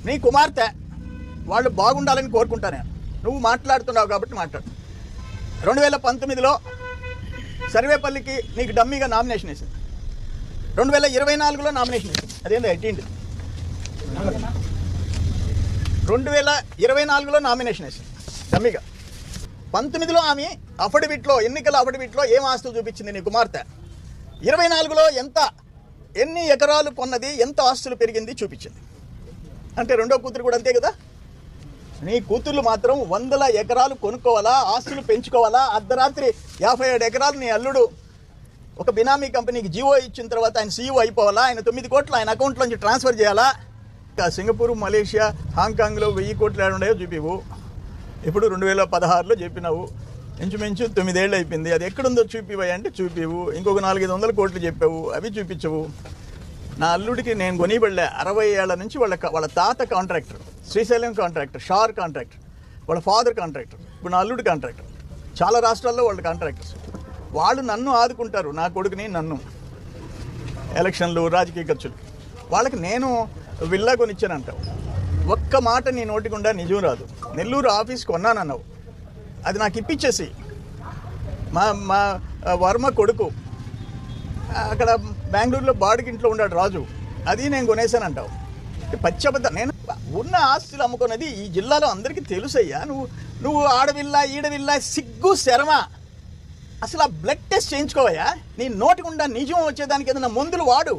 నీ కుమార్తె వాళ్ళు బాగుండాలని కోరుకుంటాను. నువ్వు మాట్లాడుతున్నావు కాబట్టి మాట్లాడు. 2019లో సర్వేపల్లికి నీకు డమ్మీగా నామినేషన్ వేసింది. 2024లో నామినేషన్ వేసింది. అదేంటి ఎట్టింది? 2024లో నామినేషన్ వేసింది డమ్మీగా. 19లో ఆమె అఫిడవిట్లో, ఎన్నికల అఫిడవిట్లో ఏం ఆస్తులు చూపించింది నీ కుమార్తె. 24లో ఎన్ని ఎకరాలు కొన్నది, ఎంత ఆస్తులు పెరిగింది చూపించింది. అంటే రెండో కూతురు కూడా అంతే కదా. నీ కూతుర్లు మాత్రం 100 ఎకరాలు కొనుక్కోవాలా, ఆస్తులు పెంచుకోవాలా. అర్ధరాత్రి 57 ఎకరాలు నీ అల్లుడు ఒక బినామీ కంపెనీకి జీవో ఇచ్చిన తర్వాత ఆయన సీఈఓ అయిపోవాలా. ఆయన 9 కోట్లు ఆయన అకౌంట్లోంచి ట్రాన్స్ఫర్ చేయాలా. సింగపూర్, మలేషియా, హాంకాంగ్లో 1000 కోట్లు ఏడుండయో చూపివు. ఇప్పుడు 2016లో చెప్పినావు. ఇంచుమించు 9 ఏళ్ళు అయిపోయింది. అది ఎక్కడుందో చూపివా అంటే చూపివు. ఇంకొక 400-500 కోట్లు చెప్పావు, అవి చూపించవు. నా అల్లుడికి నేను కొనిబడలే. 60 ఏళ్ల నుంచి వాళ్ళ తాత contractor, Srisailam contractor, SHAR contractor, వాళ్ళ ఫాదర్ కాంట్రాక్టర్, ఇప్పుడు నా అల్లుడి కాంట్రాక్టర్. చాలా రాష్ట్రాల్లో వాళ్ళ కాంట్రాక్టర్స్. వాళ్ళు నన్ను ఆదుకుంటారు, నా కొడుకుని, నన్ను ఎలక్షన్లు, రాజకీయ ఖర్చులు. వాళ్ళకి నేను విల్లా కొనిచ్చానంటావు. ఒక్క మాట నీ నోటికుండా నిజం రాదు. నెల్లూరు ఆఫీస్ కొన్నానన్నావు, అది నాకు ఇప్పించేసి. మా వర్మ కొడుకు అక్కడ బెంగళూరులో బాడిగింట్లో ఉన్నాడు రాజు, అది నేను కొనేసానంటావు. పచ్చబద్ద. నేను ఉన్న ఆస్తులు అమ్ముకున్నది ఈ జిల్లాలో అందరికీ తెలుసయ్యా. నువ్వు ఆడవిల్లా, ఈడవిల్లా, సిగ్గు శరమ. అసలు ఆ బ్లడ్ టెస్ట్ చేయించుకోవయ్యా. నీ నోటికుండా నిజం వచ్చేదానికి ఏదైనా మందులు వాడు.